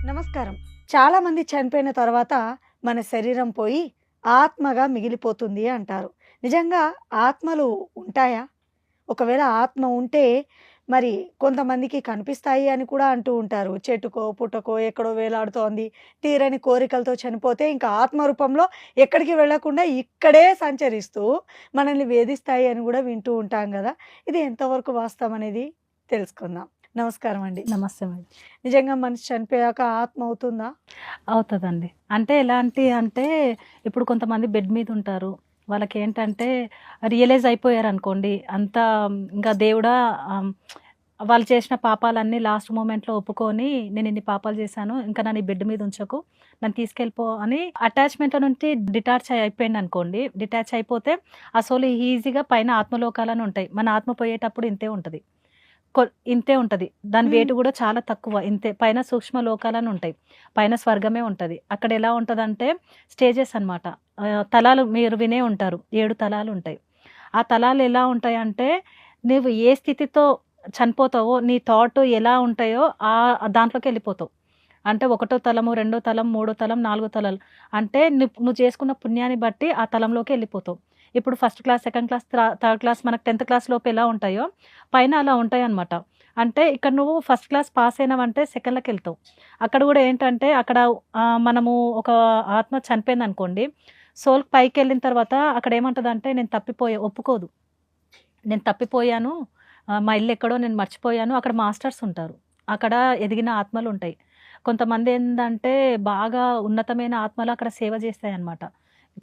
నమస్కారం. చాలామంది చనిపోయిన తర్వాత మన శరీరం పోయి ఆత్మగా మిగిలిపోతుంది అంటారు. నిజంగా ఆత్మలు ఉంటాయా? ఒకవేళ ఆత్మ ఉంటే మరి కొంతమందికి కనిపిస్తాయి అని కూడా అంటూ ఉంటారు. చెట్టుకో, పుట్టకో ఎక్కడో వేలాడుతోంది. తీరని కోరికలతో చనిపోతే ఇంకా ఆత్మ రూపంలో ఎక్కడికి వెళ్ళకుండా ఇక్కడే సంచరిస్తూ మనల్ని వేధిస్తాయి అని కూడా వింటూ ఉంటాం గదా! ఇది ఎంతవరకు వాస్తవం అనేది తెలుసుకుందాం. నమస్కారం అండి. నమస్తే మేడం. నిజంగా మనిషి చనిపోయాక ఆత్మ అవుతుందా? అవుతదండి. అంటే ఎలాంటి అంటే, ఇప్పుడు కొంతమంది బెడ్ మీద ఉంటారు. వాళ్ళకేంటంటే రియలైజ్ అయిపోయారనుకోండి. అంతా ఇంకా దేవుడా వాళ్ళు చేసిన పాపాలన్నీ లాస్ట్ మొమెంట్‌లో ఒప్పుకొని, నేనిన్ని పాపాలు చేశాను. ఇంకా నన్ను ఈ బెడ్ మీద ఉంచకు. నన్ను తీసుకెళ్ళిపో అని అటాచ్‌మెంట్‌లో నుంచి డిటాచ్ అయిపోయిందనుకోండి. డిటాచ్ అయిపోతే ఆ సోల్ ఈజీగా పైన ఆత్మలోకాలని ఉంటాయి. మన ఆత్మ పోయేటప్పుడు ఇంతే ఉంటది. కొ ఇంతే ఉంటది. దాని హ్మ్. వెయిట్ గూడా చాలా తక్కువ. ఇంతే. పైన సూక్ష్మ లోకాలని ఉంటాయి. పైన స్వర్గమే ఉంటది. అక్కడ ఎలా ఉంటదంటే స్టేజెస్ అన్నమాట. తలాలు మీరు వినే ఉంటారు. 7 తలాలుంటాయి. ఆ తలాలు ఎలా ఉంటాయంటే, నువ్వు ఏ స్థితితో చనిపోతావో, నీ థాట్ ఎలా ఉంటాయో దాంట్లోకెళ్ళిపోతావు. అంటే ఒకటో తలము, రెండో తలం, మూడో తలం, నాలుగో తలాలు. అంటే నువ్వు చేసుకున్న పుణ్యాన్ని బట్టి ఆ తలంలోకి ఎళ్ళిపోతావు. ఇప్పుడు first class, second class, third class మనకు 10థ్ క్లాస్ లోపు ఎలా ఉంటాయో, పైన అలా ఉంటాయన్నమాట. అంటే ఇక్కడ నువ్వు ఫస్ట్ క్లాస్ పాస్ అయినావంటే సెకండ్‌లకెళ్తావు. అక్కడ గూడా ఏంటంటే అక్కడ మనము ఒక ఆత్మ చనిపోయిందనుకోండి, సోల్ పైకెళ్ళిన తర్వాత అక్కడ ఏమంటదంటే నేను తప్పిపోయా ఒప్పుకోదు. నేను తప్పిపోయాను. మా ఇల్లెక్కడో నేను మర్చిపోయాను. అక్కడ మాస్టర్స్ ఉంటారు. అక్కడ ఎదిగిన ఆత్మలుంటాయి. కొంతమందేందంటే బాగా ఉన్నతమైన ఆత్మలు అక్కడ సేవ చేస్తాయన్నమాట.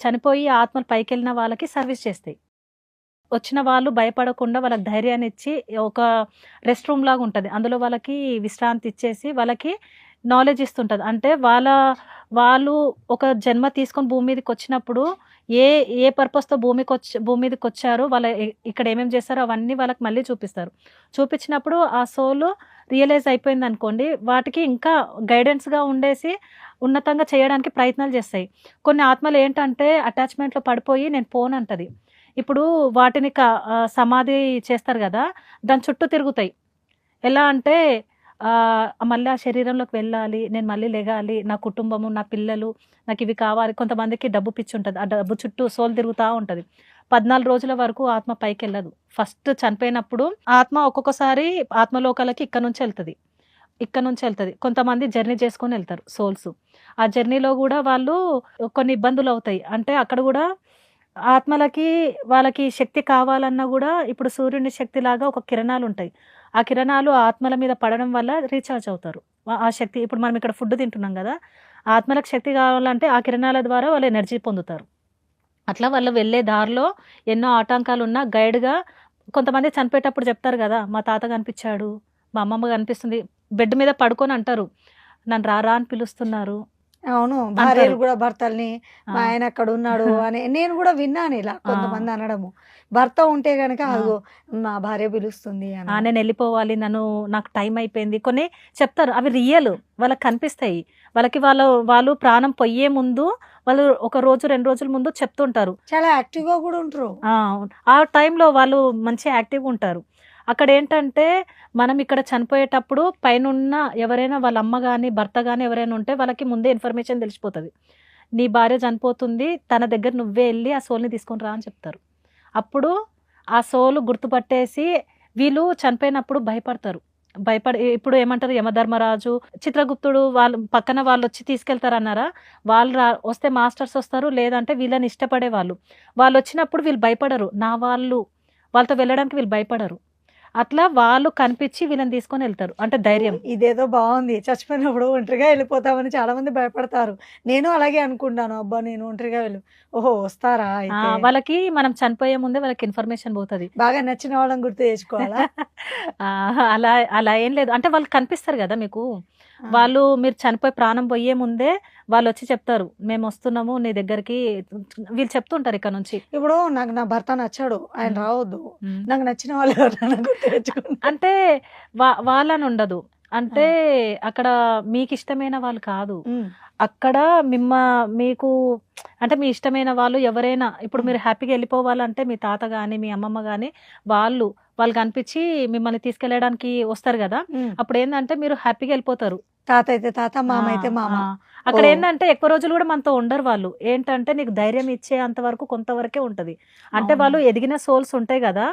చనిపోయి ఆత్మలు పైకెళ్ళిన వాళ్ళకి సర్వీస్ చేస్తాయి. వచ్చిన వాళ్ళు భయపడకుండా వాళ్ళకి ధైర్యాన్నిచ్చి ఒక రెస్ట్ రూమ్ లాగా ఉంటది. అందులో వాళ్ళకి విశ్రాంతి ఇచ్చేసి వాళ్ళకి నాలెడ్జ్ ఇస్తుంటది. అంటే వాళ్ళు ఒక జన్మ తీసుకొని భూమి మీదకొచ్చినప్పుడు ఏ ఏ పర్పస్‌తో భూమి మీదకొచ్చారో ఇక్కడ ఏమేమి చేశారో అవన్నీ వాళ్ళకి మళ్ళీ చూపిస్తారు. చూపించినప్పుడు ఆ సోల్ రియలైజ్ అయిపోయిందనుకోండి, వాటికి ఇంకా గైడెన్స్‌గా ఉండేసి ఉన్నతంగా చేయడానికి ప్రయత్నాలు చేస్తాయి. కొన్ని ఆత్మలు ఏంటంటే అటాచ్‌మెంట్‌లో పడిపోయి నేను పోనంటది. ఇప్పుడు వాటిని సమాధి చేస్తారు గదా! దాని చుట్టూ తిరుగుతాయి. ఎలా అంటే మళ్ళీ ఆ శరీరంలోకి వెళ్ళాలి. నేను మళ్ళీ లెగాలి. నా కుటుంబము, నా పిల్లలు నాకివి కావాలి. కొంతమందికి డబ్బు పిచ్చుంటది. ఆ డబ్బు చుట్టూ సోల్ తిరుగుతా ఉంటది. 14 రోజుల వరకు ఆత్మ పైకెళ్ళదు. ఫస్ట్ చనిపోయినప్పుడు ఆత్మ ఒక్కొక్కసారి ఆత్మలోకాలకి ఇక్కడ నుంచెళ్తది. ఇక్కడ నుంచెళ్తది. కొంతమంది జర్నీ చేసుకొనెళ్తారు సోల్స్. ఆ జర్నీలో గూడా వాళ్ళు కొన్ని ఇబ్బందులవుతాయి. అంటే అక్కడ గూడా ఆత్మలకి వాళ్ళకి శక్తి కావాలన్నా గూడా ఇప్పుడు సూర్యుని శక్తిలాగా ఒక కిరణాలుంటాయి. ఆ కిరణాలు ఆత్మల మీద పడడం వల్ల రీచార్జ్ అవుతారు. ఆ శక్తి ఇప్పుడు మనం ఇక్కడ ఫుడ్ తింటున్నాం గదా! ఆత్మలకు శక్తి కావాలంటే ఆ కిరణాల ద్వారా వాళ్ళు ఎనర్జీ పొందుతారు. అట్లా వాళ్ళు వెళ్ళే దారిలో ఎన్నో ఆటంకాలున్నా గైడ్‌గా కొంతమంది చనిపోయేటప్పుడు చెప్తారు గదా! మా తాత కనిపిచ్చాడు, మా అమ్మమ్మ కనిపిస్తుంది. బెడ్ మీద పడుకొని అంటారు. నన్ను రా రా అని పిలుస్తున్నారు అవును. అంటారు. భార్యలు గూడా భర్తల్ని ఆ! మా ఆయన అక్కడున్నాడు అని నేను గూడా విన్నాను ఇలా ఆ! కొంతమంది అనడము. భర్త ఉంటే గనక ఆ! అదిగో మా భార్య పిలుస్తుంది అనడం. నేనెళ్ళిపోవాలి. నాకు టైం అయిపోయింది. కొన్ని చెప్తారు. అవి రియల్. వాళ్ళకి కనిపిస్తాయి. వాళ్ళు ప్రాణం పొయ్యే ముందు వాళ్ళు ఒక రోజు, 2 రోజుల ముందు చెప్తుంటారు. చాలా యాక్టివ్‌గా గూడా ఉంటరు. అవును. ఆ టైంలో వాళ్ళు మంచి యాక్టివ్‌గుంటారు. అక్కడేంటంటే మనం ఇక్కడ చనిపోయేటప్పుడు పైనున్న ఎవరైనా వాళ్ళ అమ్మ గాని, భర్త గాని ఎవరైనా ఉంటే వాళ్ళకి ముందే ఇన్ఫర్మేషన్ తెలిసిపోతది. నీ భార్య చనిపోతుంది. తన దగ్గర నువ్వే ఎళ్లి ఆ సోల్‌ని తీసుకొని రా అని చెప్తారు. అప్పుడు ఆ సోల్ గుర్తుపట్టేసి వీళ్ళు చనిపోయినప్పుడు భయపడతారు. ఇప్పుడు ఏమంటారు యమధర్మరాజు, చిత్రగుప్తుడు వాళ్ళు పక్కన వాళ్ళొచ్చి తీసుకెళ్తారన్నారా? వస్తే మాస్టర్స్ వస్తారు. లేదంటే వీళ్ళని ఇష్టపడే వాళ్ళు. వాళ్ళొచ్చినప్పుడు వీళ్ళు భయపడరు. వాళ్ళతో వెళ్ళడానికి వీళ్ళు భయపడరు. అట్లా వాళ్ళు కనిపిచ్చి వీళ్ళని తీసుకొనెళ్తారు. అంటే ధైర్యం. ఇదేదో బావుంది. చచ్చిపోయినప్పుడు ఒంటరిగా ఎళ్ళిపోతామని చాలామంది భయపడతారు. నేను అలాగే అనుకుంటాను. అబ్బా! నేను ఒంటరిగా ఓహో! వస్తారా అయితే? వాళ్ళకి మనం చనిపోయే ముందే వాళ్ళకి ఇన్ఫర్మేషన్ పోతది. బాగా నచ్చిన వాళ్ళని గుర్తు తెచ్చుకోవాలా? అలా అలా ఏం లేదు. అంటే వాళ్ళు కనిపిస్తారు గదా మీకు. ఆ! మీరు చనిపోయి ప్రాణం పోయే ముందే వాళ్ళొచ్చి చెప్తారు. మేమొస్తున్నాము నీ దగ్గరికి. వీళ్ళు చెప్తుంటారు ఇక్కడ నుంచి. ఇప్పుడు నాకు నా భర్త నచ్చాడు. ఆయన హ్మ్. రావద్దు. హ్మ్. నాకు నచ్చిన వాళ్ళు ఎవరినైనా గుర్తు తెచ్చుకుంటా. అంటే వాళ్ళనుండదు. ఆ! అంటే అక్కడ మీకిష్టమైన వాళ్ళు కాదు. హ్మ్. అక్కడ మీకు అంటే మీ ఇష్టమైన వాళ్ళు ఎవరైనా ఇప్పుడు హ్మ్. మీరు హ్యాపీగా ఎళ్ళిపోవాలంటే మీ తాత గాని, మీ అమ్మమ్మ గాని వాళ్ళు వాళ్ళు కనిపించి మిమ్మల్ని తీసుకెళ్ళడానికి వస్తారు కదా, ఉమ్. అప్పుడు ఏంటంటే మీరు హ్యాపీగా వెళ్ళిపోతారు. తాత అయితే తాత, మామ అయితే మామ. ఆ, అక్కడ ఓ. ఏంటంటే ఎక్కువ రోజులు కూడా మనతో ఉండరు వాళ్ళు. ఏంటంటే నీకు ధైర్యం ఇచ్చే అంతవరకు కొంతవరకే ఉంటది. అంటే అవునా? వాళ్ళు ఎదిగిన సోల్స్ ఉంటాయి కదా,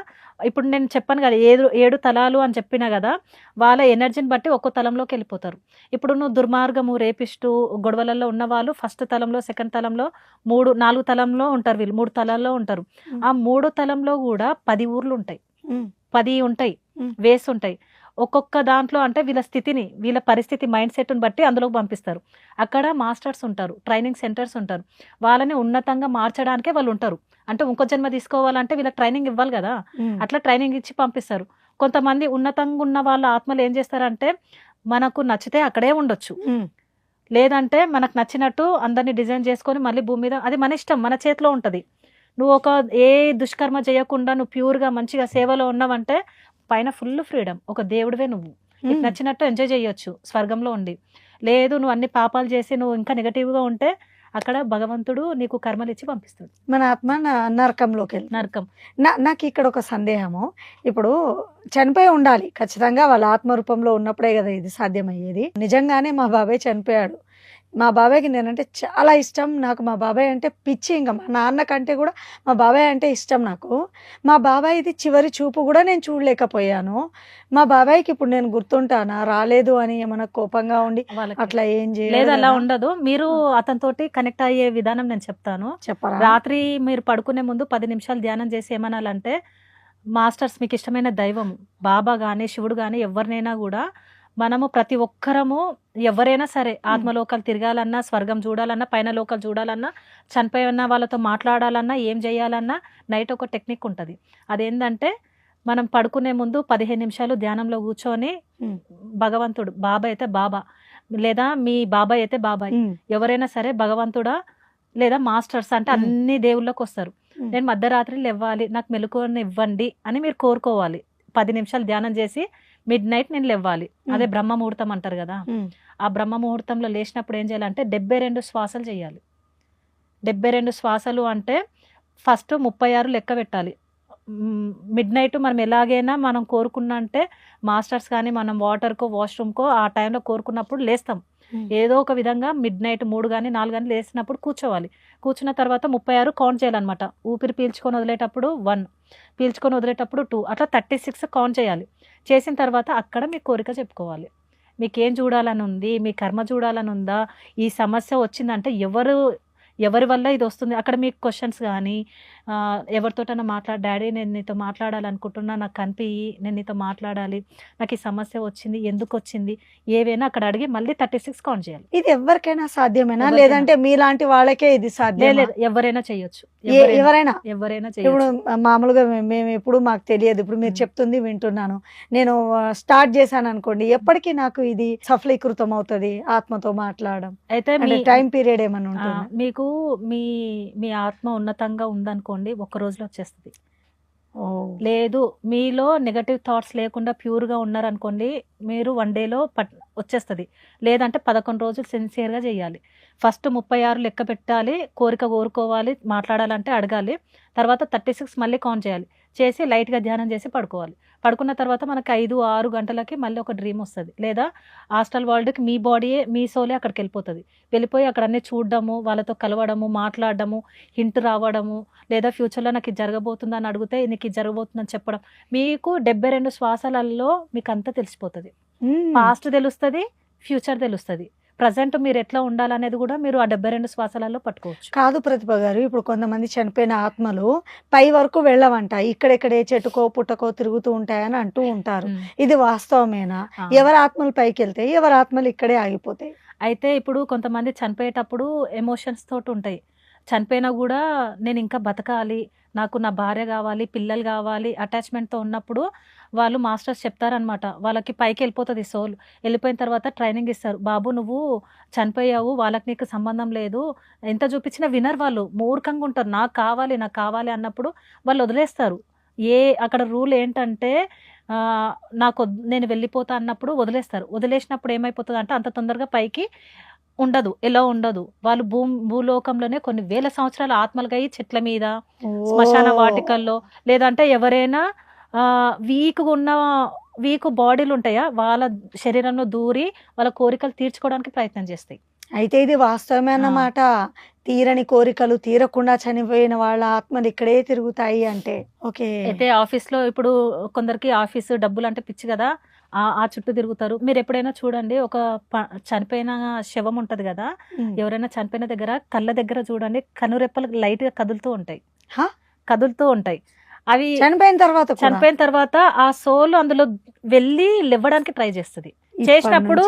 ఇప్పుడు నేను చెప్పాను కదా 7 తలాలు అని చెప్పినా కదా, వాళ్ళ ఎనర్జీని బట్టి ఒక్కో తలంలోకి వెళ్ళిపోతారు. ఇప్పుడు నువ్వు దుర్మార్గము, రేపిస్టు, గొడవలలో ఉన్న వాళ్ళు ఫస్ట్ తలంలో, సెకండ్ తలంలో, 4 తలంలో ఉంటారు. వీళ్ళు 3 తలాల్లో ఉంటారు. ఉమ్. ఆ 3 తలంలో కూడా 10 ఊర్లు ఉంటాయి, ఉమ్. 10 ఉంటాయి, ఉమ్. వేస్ ఉంటాయి. ఒక్కొక్క దాంట్లో అంటే వీళ్ళ స్థితిని, వీళ్ళ పరిస్థితి, మైండ్ సెట్ని బట్టి అందులోకి పంపిస్తారు. అక్కడ మాస్టర్స్ ఉంటారు, ట్రైనింగ్ సెంటర్స్ ఉంటారు. వాళ్ళని ఉన్నతంగా మార్చడానికే వాళ్ళు ఉంటారు. అంటే ఇంకో జన్మ తీసుకోవాలంటే వీళ్ళకి ట్రైనింగ్ ఇవ్వాలి కదా, ఉమ్. అట్లా ట్రైనింగ్ ఇచ్చి పంపిస్తారు. కొంతమంది ఉన్నతంగా ఉన్న వాళ్ళ ఆత్మలు ఏం చేస్తారంటే మనకు నచ్చితే అక్కడే ఉండొచ్చు, ఉమ్. లేదంటే మనకు నచ్చినట్టు అందరినీ డిజైన్ చేసుకొని మళ్ళీ భూమి మీద, అది మన ఇష్టం, మన చేతిలో ఉంటుంది. నువ్వు ఒక ఏ దుష్కర్మ చేయకుండా నువ్వు ప్యూర్గా మంచిగా సేవలో ఉన్నావంటే పైన ఫుల్ ఫ్రీడమ్, ఒక దేవుడివే నువ్వు. నీకు ఉమ్. నచ్చినట్టు ఎంజాయ్ చేయొచ్చు స్వర్గంలో ఉండి. లేదు నువ్వు అన్ని పాపాలు చేసి నువ్వు ఇంకా నెగటివ్గా ఉంటే అక్కడ భగవంతుడు నీకు కర్మలు ఇచ్చి పంపిస్తాడు, మన ఆత్మ నరకంలోకి వెళ్తుంది. నరకం. నాకు ఇక్కడ ఒక సందేహము. ఇప్పుడు చనిపోయి ఉండాలి ఖచ్చితంగా, వాళ్ళ ఆత్మ రూపంలో ఉన్నప్పుడే కదా ఇది సాధ్యమయ్యేది. నిజంగానే మా బాబాయ్ చనిపోయాడు. మా బాబాయ్కి నేనంటే చాలా ఇష్టం. నాకు మా బాబాయ్ అంటే పిచ్చి. ఇంకా మా నాన్న కంటే కూడా మా బాబాయ్ అంటే ఇష్టం నాకు. మా బాబాయ్ది చివరి చూపు కూడా నేను చూడలేకపోయాను. మా బాబాయ్కి ఇప్పుడు నేను గుర్తుంటానా, రాలేదు అని ఏమైనా కోపంగా ఉండి వాళ్ళకి అట్లా ఏం లేదు, చేయలేదు అలా కదా? ఉండదు. మీరు అతనితోటి కనెక్ట్ అయ్యే విధానం నేను చెప్తాను. చెప్పరా? రాత్రి మీరు పడుకునే ముందు 10 నిమిషాలు ధ్యానం చేసి ఏమనాలంటే, మాస్టర్స్ మీకు ఇష్టమైన దైవం బాబా కానీ శివుడు కానీ ఎవరినైనా కూడా, మనము ప్రతి ఒక్కరము ఎవరైనా సరే ఆత్మలోకాలు తిరగాలన్నా, స్వర్గం చూడాలన్నా, పైన లోకాలు చూడాలన్నా, చనిపోయిన వాళ్ళతో మాట్లాడాలన్నా, ఏం చేయాలన్నా నైట్ ఒక టెక్నిక్ ఉంటుంది. అదేంటంటే మనం పడుకునే ముందు 15 నిమిషాలు ధ్యానంలో కూర్చొని ఉమ్. భగవంతుడు, బాబా అయితే బాబా, లేదా మీ బాబాయ్ అయితే బాబాయ్, ఉమ్. ఎవరైనా సరే భగవంతుడా లేదా మాస్టర్స్ అంటే ఉమ్. అన్ని దేవుళ్ళకి వస్తారు. ఉమ్. నేను మధ్యరాత్రి లేవ్వాలి, నాకు మెలకువని ఇవ్వండి అని మీరు కోరుకోవాలి. 10 నిమిషాలు ధ్యానం చేసి మిడ్ నైట్ నేను లేవ్వాలి. అదే బ్రహ్మ ముహూర్తం అంటారు కదా. ఉమ్. ఆ ఆ బ్రహ్మ ముహూర్తంలో లేచినప్పుడు ఏం చేయాలంటే 72 శ్వాసలు చేయాలి. 72 శ్వాసలు అంటే ఫస్ట్ 36 లెక్క పెట్టాలి. మిడ్ నైట్ మనం ఎలాగైనా మనం కోరుకున్నా అంటే మాస్టర్స్ కానీ మనం వాటర్కో వాష్రూమ్కో ఆ టైంలో కోరుకున్నప్పుడు లేస్తాం. ఉమ్. ఏదో ఒక విధంగా మిడ్ నైట్ 3 కానీ 4 కానీ లేచినప్పుడు కూర్చోవాలి. కూర్చున్న తర్వాత 36 కౌంట్ చేయాలన్నమాట. ఊపిరి పీల్చుకొని వదిలేటప్పుడు 1, పీల్చుకొని వదిలేటప్పుడు 2, అట్లా 36 కౌంట్ చేయాలి. చేసిన తర్వాత అక్కడ మీ కోరిక చెప్పుకోవాలి. మీకేం చూడాలని ఉంది, మీ కర్మ చూడాలని ఉందా, ఈ సమస్య వచ్చిందంటే ఎవరి వల్ల ఇది వస్తుంది, అక్కడ మీకు క్వశ్చన్స్ కానీ ఎవరితోటైనా డాడీ నేను నీతో మాట్లాడాలనుకుంటున్నా, నాకు కనిపించి నేను నీతో మాట్లాడాలి, నాకు ఈ సమస్య వచ్చింది, ఎందుకు వచ్చింది, ఏవైనా అక్కడ అడిగి మళ్ళీ 36 కౌంట్ చేయాలి. ఇది ఎవరికైనా సాధ్యమేనా, ఎవరికైనా. లేదంటే మీలాంటి వాళ్ళకే ఇది సాధ్యం? లేదు, ఎవరైనా చేయొచ్చు, ఎవరైనా ఎవరైనా ఇప్పుడు చేయొచ్చు. మామూలుగా మేము ఎప్పుడు మాకు తెలియదు, ఇప్పుడు మీరు చెప్తుంది వింటున్నాను. నేను స్టార్ట్ చేశాను అనుకోండి, ఎప్పటికీ నాకు ఇది సఫలీకృతం అవుతుంది ఆత్మతో మాట్లాడడం? అయితే అంటే టైం పీరియడ్ ఏమైనా ఉంటుంది? మీకు మీ ఆత్మ ఉన్నతంగా ఉందనుకోండి, ఒక్క రోజులో వచ్చేస్తుంది. లేదు మీలో నెగటివ్ థాట్స్ లేకుండా ప్యూర్గా ఉన్నారనుకోండి, మీరు 1 డేలో వచ్చేస్తుంది. లేదంటే 11 రోజులు సిన్సియర్గా చేయాలి. ఫస్ట్ 36 లెక్క పెట్టాలి, కోరుకోవాలి, మాట్లాడాలంటే అడగాలి. తర్వాత 36 మళ్ళీ కౌంట్ చేయాలి. చేసి లైట్గా ధ్యానం చేసి పడుకోవాలి. పడుకున్న తర్వాత మనకు 5-6 గంటలకి మళ్ళీ ఒక డ్రీమ్ వస్తుంది. లేదా హాస్టల్ వరల్డ్కి మీ బాడీయే, మీ సోలే అక్కడికి వెళ్ళిపోతుంది. వెళ్ళిపోయి అక్కడ అన్నీ చూడడము, వాళ్ళతో కలవడము, మాట్లాడడము, హింట్ రావడము, లేదా ఫ్యూచర్లో నాకు ఇది జరగబోతుందని అడిగితే నీకు ఇది జరగబోతుందని చెప్పడం. మీకు 72 శ్వాసాలలో మీకు అంతా తెలిసిపోతుంది. పాస్ట్ తెలుస్తుంది, ఫ్యూచర్ తెలుస్తుంది, ప్రజెంట్ మీరు ఎట్లా ఉండాలనేది కూడా మీరు ఆ 72 శ్వాసాలలో పట్టుకోవచ్చు. కాదు ప్రతిభ గారు, ఇప్పుడు కొంతమంది చనిపోయిన ఆత్మలు పై వరకు వెళ్ళవంట, ఇక్కడెక్కడే చెట్టుకో పుట్టకో తిరుగుతూ ఉంటాయని అంటూ ఉంటారు. ఇది వాస్తవమేనా? ఎవరి ఆత్మలు పైకి వెళ్తాయి, ఎవరి ఆత్మలు ఇక్కడే ఆగిపోతాయి? అయితే ఇప్పుడు కొంతమంది చనిపోయేటప్పుడు ఎమోషన్స్ తోటి ఉంటాయి. చనిపోయినా కూడా నేను ఇంకా బతకాలి, నాకు నా భార్య కావాలి, పిల్లలు కావాలి, అటాచ్మెంట్తో ఉన్నప్పుడు వాళ్ళు మాస్టర్స్ చెప్తారనమాట. వాళ్ళకి పైకి వెళ్ళిపోతుంది సోల్. వెళ్ళిపోయిన తర్వాత ట్రైనింగ్ ఇస్తారు. బాబు నువ్వు చనిపోయావు, వాళ్ళకి నీకు సంబంధం లేదు, ఎంత చూపించినా వినరు వాళ్ళు, మూర్ఖంగా ఉంటారు. నాకు కావాలి అన్నప్పుడు వాళ్ళు వదిలేస్తారు. అక్కడ రూల్ ఏంటంటే నేను వెళ్ళిపోతా అన్నప్పుడు వదిలేస్తారు. వదిలేసినప్పుడు ఏమైపోతుంది అంటే అంత తొందరగా పైకి ఉండదు, ఎలా ఉండదు. వాళ్ళు భూలోకంలోనే కొన్ని వేల సంవత్సరాల ఆత్మలుగా చెట్ల మీద, శ్మశాన వాటికల్లో, లేదంటే ఎవరైనా వీక్ బాడీలు ఉంటాయా వాళ్ళ శరీరంలో దూరి వాళ్ళ కోరికలు తీర్చుకోవడానికి ప్రయత్నం చేస్తాయి. అయితే ఇది వాస్తవమే అన్నమాట. తీరని కోరికలు తీరకుండా చనిపోయిన వాళ్ళ ఆత్మలు ఇక్కడే తిరుగుతాయి అంటే. ఓకే. అయితే ఆఫీస్లో ఇప్పుడు కొందరికి ఆఫీసు డబ్బులు అంటే పిచ్చి కదా, ఆ చుట్టూ తిరుగుతారు. మీరు ఎప్పుడైనా చూడండి, ఒక చనిపోయిన శవం ఉంటది కదా, ఎవరైనా చనిపోయిన దగ్గర కళ్ళ దగ్గర చూడండి కనురెప్పలు లైట్ గా కదులుతూ ఉంటాయి. కదులుతూ ఉంటాయి. అవి చనిపోయిన తర్వాత ఆ సోల్ అందులో వెళ్ళి లేవడానికి ట్రై చేస్తుంది. చేసినప్పుడు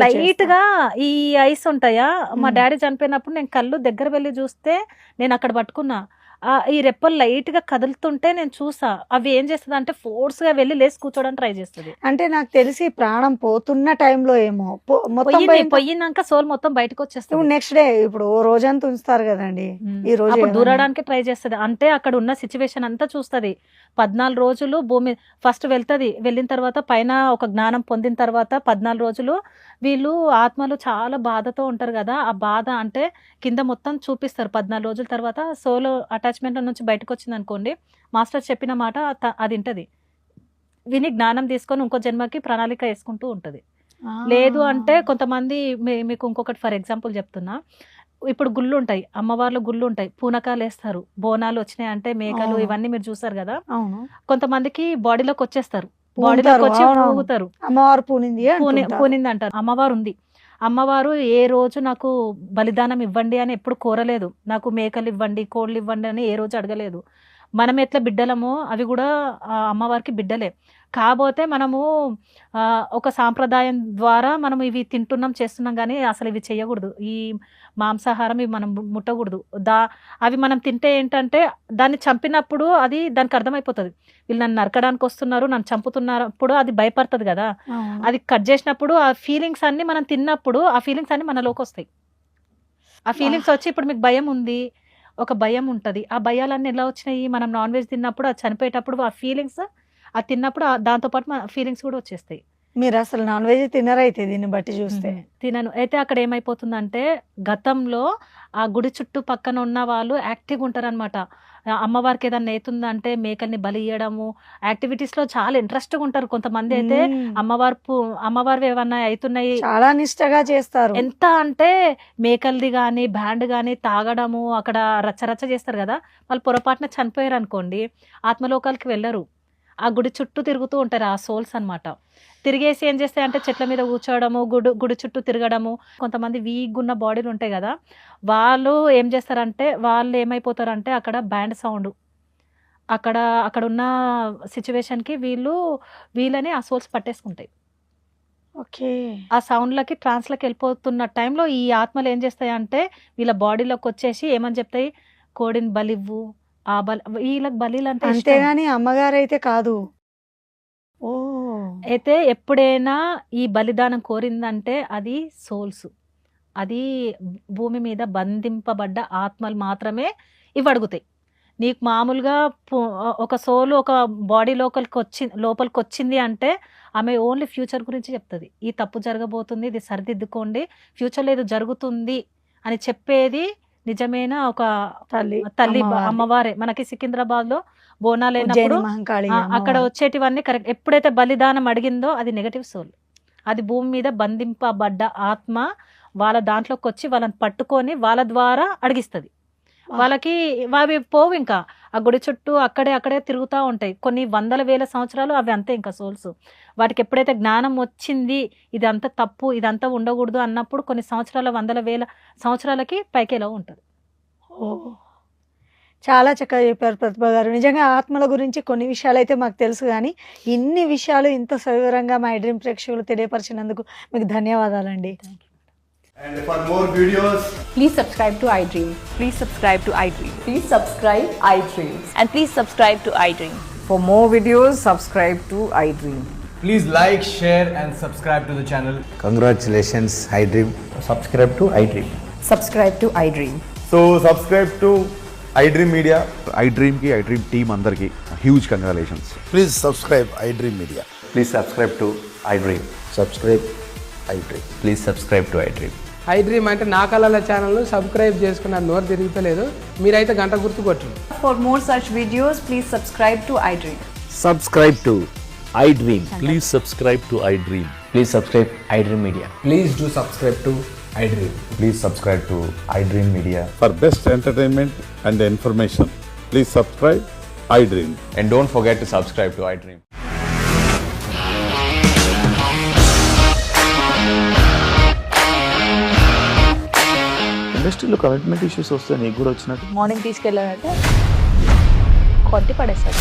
లైట్ గా ఈ ఐస్ ఉంటాయా, మా డాడీ చనిపోయినప్పుడు నేను కళ్ళు దగ్గర వెళ్ళి చూస్తే నేను అక్కడ పట్టుకున్నా, ఈ రెప్పలు లైట్ గా కదులుతుంటే నేను చూసా. అవి ఏం చేస్తుంది అంటే ఫోర్స్ గా వెళ్ళి లేచి కూర్చోడానికి ట్రై చేస్తుంది. అంటే నాకు తెలిసి ప్రాణం పోతున్న టైంలో ఏమో పోయినాక సోల్ మొత్తం బయటకు వచ్చేస్తుంది. నెక్స్ట్ డే ఇప్పుడు రోజంతా ఉంచుతారు కదండి, ఈ రోజు దూరడానికి ట్రై చేస్తుంది. అంటే అక్కడ ఉన్న సిచ్యువేషన్ అంతా చూస్తుంది. 14 రోజులు భూమి ఫస్ట్ వెళ్తుంది. వెళ్ళిన తర్వాత పైన ఒక జ్ఞానం పొందిన తర్వాత 14 రోజులు వీళ్ళు ఆత్మలు చాలా బాధతో ఉంటారు కదా, ఆ బాధ అంటే కింద మొత్తం చూపిస్తారు. 14 రోజుల తర్వాత సోలో అటాచ్మెంట్ నుంచి బయటకు వచ్చింది అనుకోండి, మాస్టర్ చెప్పిన మాట అది వింటది. విని జ్ఞానం తీసుకొని ఇంకో జన్మకి ప్రణాళిక వేసుకుంటూ ఉంటుంది. లేదు అంటే కొంతమంది, మీకు ఇంకొకటి ఫర్ ఎగ్జాంపుల్ చెప్తున్నా, ఇప్పుడు గుళ్ళు ఉంటాయి, అమ్మవార్లు గుళ్ళు ఉంటాయి, పూనకాలు వేస్తారు, బోనాలు వచ్చినాయి అంటే మేకలు ఇవన్నీ మీరు చూసారు కదా. కొంతమందికి బాడీలోకి వచ్చేస్తారు, బాడీలోకి వచ్చి ఊగుతారు, అమ్మవారు పూనింది అంటారు. అమ్మవారు ఉంది, అమ్మవారు ఏ రోజు నాకు బలిదానం ఇవ్వండి అని ఎప్పుడు కోరలేదు, నాకు మేకలు ఇవ్వండి కోళ్ళు ఇవ్వండి అని ఏ రోజు అడగలేదు. మనం ఎట్లా బిడ్డలమో అవి కూడా అమ్మవారికి బిడ్డలే. కాకపోతే మనము ఒక సాంప్రదాయం ద్వారా మనం ఇవి తింటున్నాం చేస్తున్నాం, కానీ అసలు ఇవి చేయకూడదు. ఈ మాంసాహారం ఇవి మనం ముట్టకూడదు. అవి మనం తింటే ఏంటంటే దాన్ని చంపినప్పుడు అది దానికి అర్థమైపోతుంది, వీళ్ళు నన్ను నరకడానికి వస్తున్నారు, నన్ను చంపుతున్నప్పుడు అది భయపడుతుంది కదా. అది కట్ చేసినప్పుడు ఆ ఫీలింగ్స్ అన్ని మనం తిన్నప్పుడు ఆ ఫీలింగ్స్ అన్ని మనలోకి వస్తాయి. ఆ ఫీలింగ్స్ వచ్చి ఇప్పుడు మీకు భయం ఉంది, ఒక భయం ఉంటుంది, ఆ భయాలన్నీ ఎలా వచ్చినాయి, మనం నాన్ వెజ్ తిన్నప్పుడు అది చనిపోయేటప్పుడు ఆ ఫీలింగ్స్ అది తిన్నప్పుడు దాంతోపాటు మన ఫీలింగ్స్ కూడా వచ్చేస్తాయి. మీరు అసలు నాన్ వెజ్ తినరైతే దీన్ని బట్టి చూస్తే. తినను. అయితే అక్కడ ఏమైపోతుందంటే గతంలో ఆ గుడి చుట్టూ పక్కన ఉన్న వాళ్ళు యాక్టివ్గా ఉంటారనమాట. అమ్మవారికి ఏదన్నా అవుతుందంటే మేకల్ని బలి ఇయ్యడము, యాక్టివిటీస్ లో చాలా ఇంట్రెస్ట్గా ఉంటారు. కొంతమంది అయితే అమ్మవారు ఏమన్నా అవుతున్నాయి చాలా నిష్టగా చేస్తారు. ఎంత అంటే మేకల్ది కానీ బ్యాండ్ కానీ తాగడము, అక్కడ రచ్చరచ్చ చేస్తారు కదా. వాళ్ళు పొరపాటున చనిపోయారు అనుకోండి, ఆత్మలోకాలకి వెళ్ళరు, ఆ గుడి చుట్టూ తిరుగుతూ ఉంటారు ఆ సోల్స్ అనమాట. తిరిగేసి ఏం చేస్తాయి అంటే చెట్ల మీద కూర్చోవడము, గుడి చుట్టూ తిరగడము. కొంతమంది వీక్ ఉన్న బాడీలు ఉంటాయి కదా, వాళ్ళు ఏం చేస్తారంటే వాళ్ళు ఏమైపోతారంటే అక్కడ బ్యాండ్ సౌండ్, అక్కడ ఉన్న సిచ్యువేషన్కి వీళ్ళని ఆ సోల్స్ పట్టేసుకుంటాయి. ఓకే. ఆ సౌండ్లకి ట్రాన్స్లోకి వెళ్ళిపోతున్న టైంలో ఈ ఆత్మలు ఏం చేస్తాయి అంటే వీళ్ళ బాడీలోకి వచ్చేసి ఏమని చెప్తాయి, కోడిని బలివ్వు, ఆ వీళ్ళకి బలీలు అంటే అంతేగాని అమ్మగారు అయితే కాదు. అయితే ఎప్పుడైనా ఈ బలిదానం కోరిందంటే అది సోల్స్, అది భూమి మీద బంధింపబడ్డ ఆత్మలు మాత్రమే ఇవి అడుగుతాయి. నీకు మామూలుగా ఒక సోల్ ఒక బాడీ లోపలికి వచ్చింది అంటే ఆమె ఓన్లీ ఫ్యూచర్ గురించి చెప్తుంది. ఈ తప్పు జరగబోతుంది, ఇది సరిదిద్దుకోండి, ఫ్యూచర్లో ఏదో జరుగుతుంది అని చెప్పేది నిజమైన ఒక తల్లి అమ్మవారే. మనకి సికింద్రాబాద్ లో బోనాలు అయినప్పుడు అక్కడ వచ్చేటివన్నీ కరెక్ట్. ఎప్పుడైతే బలిదానం అడిగిందో అది నెగటివ్ సోల్, అది భూమి మీద బంధింపబడ్డ ఆత్మ వాళ్ళ దాంట్లోకి వచ్చి వాళ్ళని పట్టుకొని వాళ్ళ ద్వారా అడిగిస్తుంది. వాళ్ళకి అవి పోవు, ఇంకా ఆ గుడి చుట్టూ అక్కడే తిరుగుతూ ఉంటాయి. కొన్ని వందల వేల సంవత్సరాలు అవి అంతే ఇంకా సోల్స్. వాటికి ఎప్పుడైతే జ్ఞానం వచ్చింది ఇదంతా తప్పు, ఇదంతా ఉండకూడదు అన్నప్పుడు కొన్ని సంవత్సరాల వందల వేల సంవత్సరాలకి పైకేలా ఉంటుంది. చాలా చక్కగా చెప్పారు ప్రతిభ గారు. నిజంగా ఆత్మల గురించి కొన్ని విషయాలు అయితే మాకు తెలుసు, కానీ ఇన్ని విషయాలు ఇంత సవివరంగా మా డ్రీమ్ ప్రేక్షకులు తెలియపరిచినందుకు మీకు ధన్యవాదాలండి. And for more videos, please subscribe to iDream. Please subscribe to iDream. Please subscribe iDream. And please subscribe to iDream. For more videos, subscribe to iDream. please like, share and subscribe to the channel. Congratulations, iDream. Subscribe to iDream. Subscribe to iDream. So subscribe to iDream Media. iDream ki iDream team andarki huge congratulations. Please subscribe iDream Media. Please subscribe to iDream. Subscribe iDream. Please subscribe to iDream. iDream అంటే నా కళల ఛానల్ను subscribe చేసుకున్న నోరు తిరుగుతలేదు, మీరైతే గంట గుర్తు కొట్టండి. For more such videos, please subscribe to iDream. Subscribe to iDream. Please subscribe to iDream. Please subscribe iDream Media. Please do subscribe to iDream. Please subscribe to iDream Media. For best entertainment and information, please subscribe iDream. And don't forget to subscribe to iDream. ఇండస్ట్రీలో commitment issues వస్తే నీకు కూడా వచ్చినట్టు morning తీసుకెళ్ళాలంటే కొట్టి పడేస్తారు.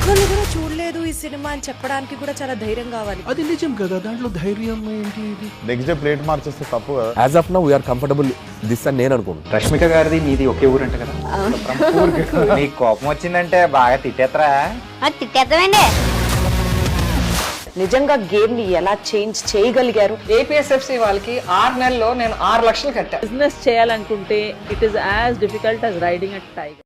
ఒక్కళ్ళు కూడా చూడలేదు ఈ సినిమా అని చెప్పడానికి కూడా చాలా ధైర్యం కావాలి. అది నిజం కదా, దాంట్లో ధైర్యం ఏంటి? నెక్స్ట్ డే ప్లేట్ మార్చేస్తే తప్పు కదా. As of now we are comfortable this అని నేను అనుకుంటున్నాను. రష్మిక గారిది మీది ఒకే ఊరు అంట కదా. నీకు కోపం వచ్చిందంటే బాగా తిట్టేత్తరా? తిట్టేద్దామండి. నిజంగా గేమ్ ని ఎలా చేంజ్ చేయగలిగారు? ఏపీఎస్ఎఫ్సి వాళ్ళకి 6 నెలల్లో నేను 6 లక్షలు కట్టా. బిజినెస్ చేయాలనుకుంటే it is as difficult as riding a tiger.